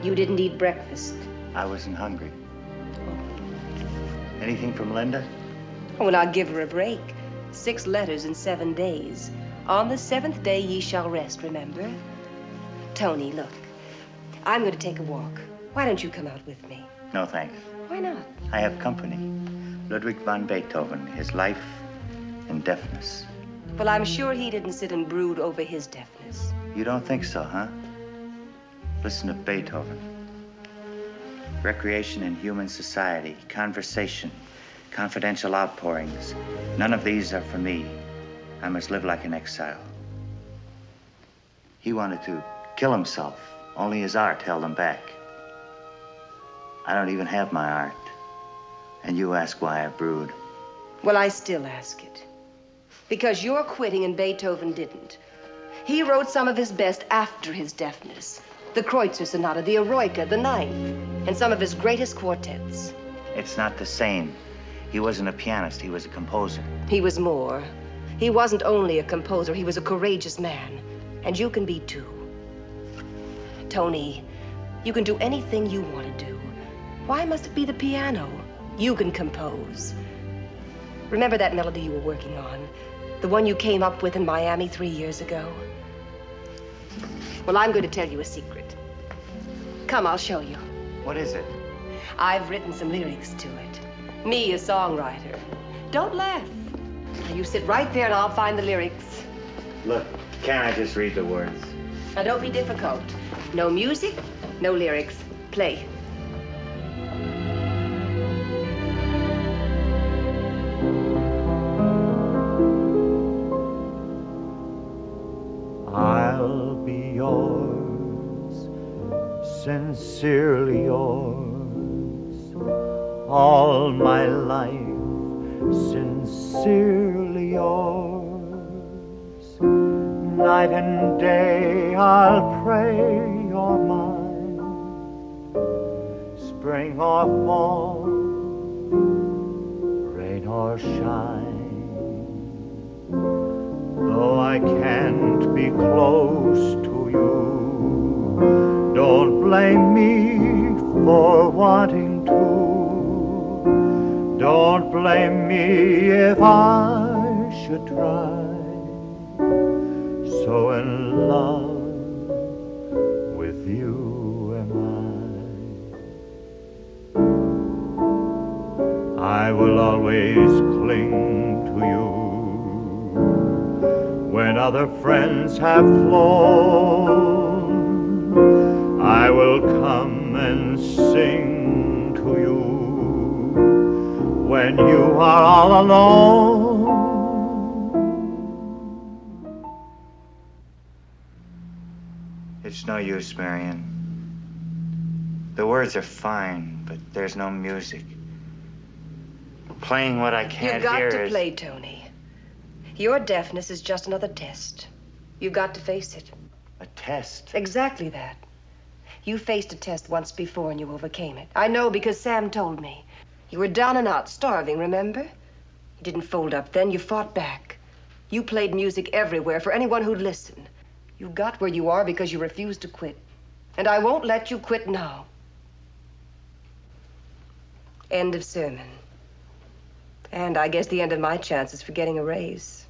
You didn't eat breakfast. I wasn't hungry. Anything from Linda? Oh, and I'll give her a break. 6 letters in 7 days. On the 7th day ye shall rest, remember? Tony, look. I'm going to take a walk. Why don't you come out with me? No, thanks. Why not? I have company. Ludwig van Beethoven, his life and deafness. Well, I'm sure he didn't sit and brood over his deafness. You don't think so, huh? Listen to Beethoven. Recreation in human society, conversation, confidential outpourings. None of these are for me. I must live like an exile. He wanted to kill himself. Only his art held him back. I don't even have my art. And you ask why I brood. Well, I still ask it. Because you're quitting and Beethoven didn't. He wrote some of his best after his deafness. The Kreutzer Sonata, the Eroica, the Ninth, and some of his greatest quartets. It's not the same. He wasn't a pianist, he was a composer. He was more. He wasn't only a composer, he was a courageous man. And you can be too. Tony, you can do anything you want to do. Why must it be the piano? You can compose. Remember that melody you were working on? The one you came up with in Miami 3 years ago? Well, I'm going to tell you a secret. Come, I'll show you. What is it? I've written some lyrics to it. Me, a songwriter. Don't laugh. Now, you sit right there and I'll find the lyrics. Look, can't I just read the words? Now, don't be difficult. No music, no lyrics. Play. I'll be yours, sincerely yours, all my life, sincerely yours. Night and day I'll pray you're mine, spring or fall, rain or shine. Though I can't be close to you, don't blame me for wanting to. Don't blame me if I should try. So in love with you am I. I will always cling to you. When other friends have flown, I will come and sing to you. When you are all alone, It's no use, Marion. The words are fine, but there's no music. Playing what I can't hear You've got to is... play, Tony. Your deafness is just another test. You've got to face it. A test? Exactly that. You faced a test once before and you overcame it. I know because Sam told me. You were down and out, starving, remember? You didn't fold up then, you fought back. You played music everywhere for anyone who'd listen. You got where you are because you refused to quit. And I won't let you quit now. End of sermon. And I guess the end of my chances for getting a raise.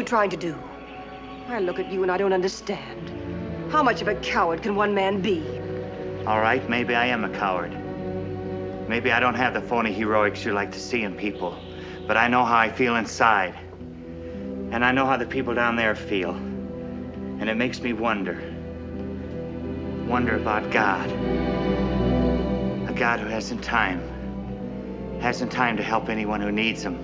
trying to do? I look at you and I don't understand. How much of a coward can one man be? All right, maybe I am a coward. Maybe I don't have the phony heroics you like to see in people. But I know how I feel inside. And I know how the people down there feel. And it makes me wonder. Wonder about God. A God who hasn't time. Hasn't time to help anyone who needs him.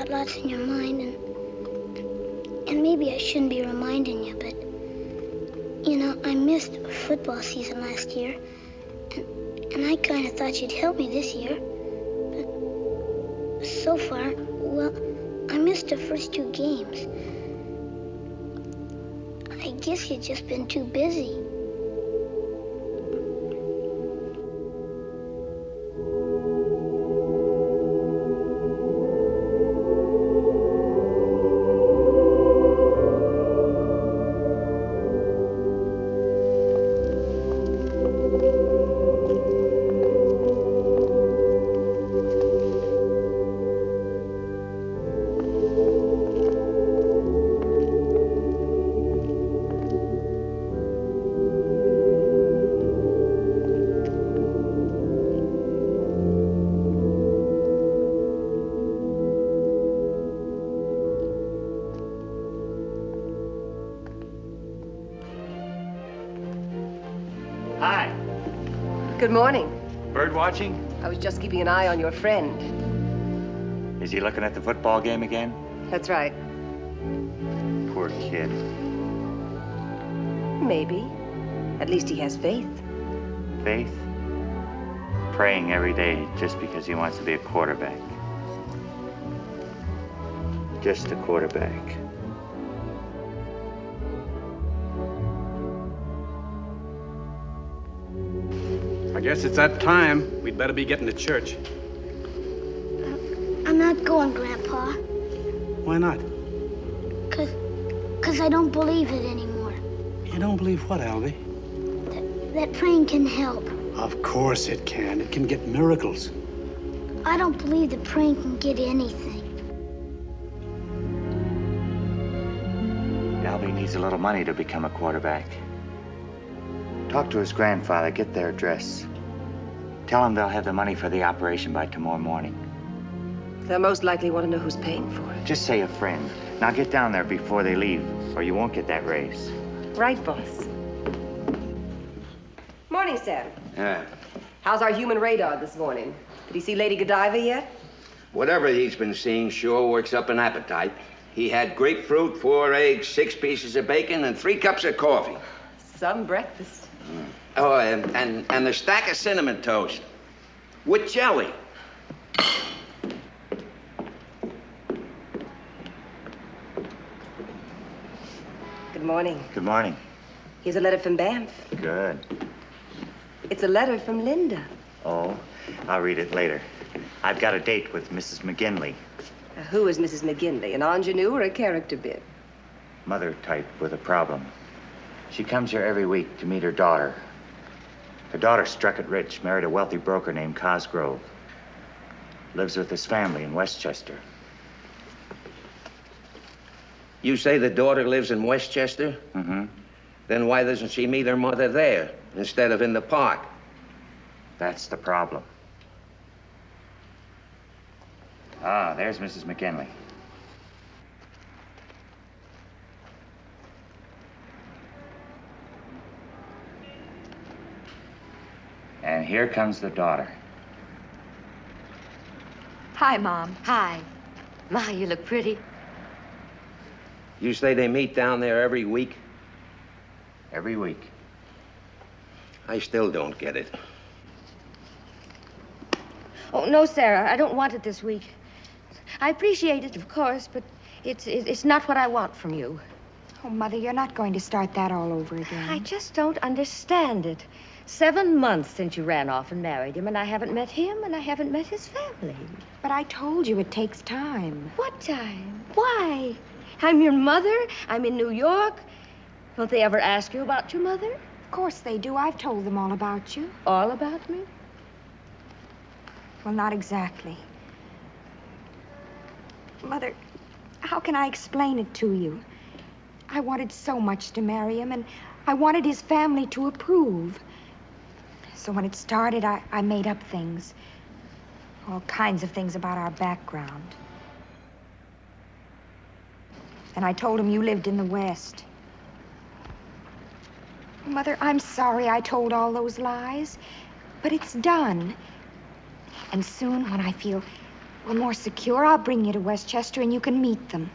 Lots in your mind, and maybe I shouldn't be reminding you, but you know, I missed football season last year, and I kind of thought you'd help me this year, but so far, well, I missed the first 2 games. I guess you've just been too busy. Hi. Good morning. Bird watching? I was just keeping an eye on your friend. Is he looking at the football game again? That's right. Poor kid. Maybe. At least he has faith. Faith? Praying every day just because he wants to be a quarterback. Just a quarterback. I guess it's that time. We'd better be getting to church. I'm not going, Grandpa. Why not? Because I don't believe it anymore. You don't believe what, Alvy? That praying can help. Of course it can. It can get miracles. I don't believe that praying can get anything. Albie needs a little money to become a quarterback. Talk to his grandfather, get their address. Tell him they'll have the money for the operation by tomorrow morning. They'll most likely want to know who's paying for it. Just say a friend. Now get down there before they leave, or you won't get that raise. Right, boss. Morning, Sam. Yeah. How's our human radar this morning? Did he see Lady Godiva yet? Whatever he's been seeing sure works up an appetite. He had grapefruit, 4 eggs, 6 pieces of bacon, and 3 cups of coffee. Some breakfast. Oh, and a stack of cinnamon toast with jelly. Good morning. Good morning. Here's a letter from Banff. Good. It's a letter from Linda. Oh, I'll read it later. I've got a date with Mrs. McGinley. Who is Mrs. McGinley? An ingenue or a character bit? Mother type with a problem. She comes here every week to meet her daughter. Her daughter struck it rich, married a wealthy broker named Cosgrove. Lives with his family in Westchester. You say the daughter lives in Westchester? Mm-hmm. Then why doesn't she meet her mother there instead of in the park? That's the problem. Ah, there's Mrs. McGinley. And here comes the daughter. Hi, Mom. Hi. Ma, you look pretty. You say they meet down there every week? Every week. I still don't get it. Oh, no, Sarah, I don't want it this week. I appreciate it, of course, but it's not what I want from you. Oh, Mother, you're not going to start that all over again. I just don't understand it. 7 months since you ran off and married him, and I haven't met him, and I haven't met his family. But I told you it takes time. What time? Why? I'm your mother. I'm in New York. Don't they ever ask you about your mother? Of course they do. I've told them all about you. All about me? Well, not exactly. Mother, how can I explain it to you? I wanted so much to marry him, and I wanted his family to approve. So when it started, I made up things. All kinds of things about our background. And I told him you lived in the West. Mother, I'm sorry I told all those lies, but it's done. And soon, when I feel more secure, I'll bring you to Westchester and you can meet them.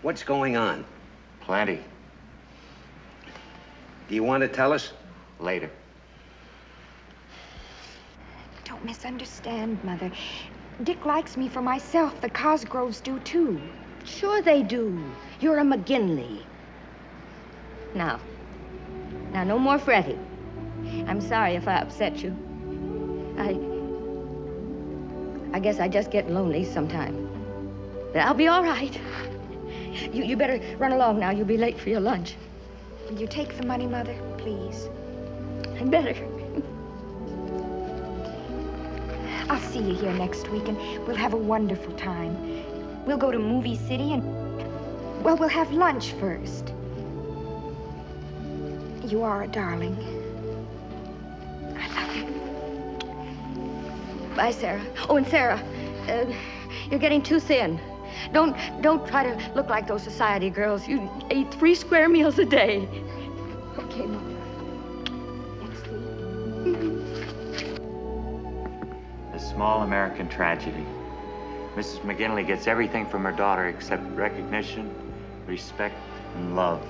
What's going on? Plenty. Do you want to tell us? Later. Don't misunderstand, Mother. Dick likes me for myself. The Cosgroves do, too. Sure they do. You're a McGinley. Now, no more fretting. I'm sorry if I upset you. I guess I just get lonely sometime. But I'll be all right. You better run along now. You'll be late for your lunch. Will you take the money, Mother, please? I'd better. I'll see you here next week, and we'll have a wonderful time. We'll go to Movie City, and, well, we'll have lunch first. You are a darling. I love you. Bye, Sarah. Oh, and Sarah, you're getting too thin. Don't try to look like those society girls. You eat 3 square meals a day. Okay, Mother. Next week. A small American tragedy. Mrs. McGinley gets everything from her daughter except recognition, respect, and love.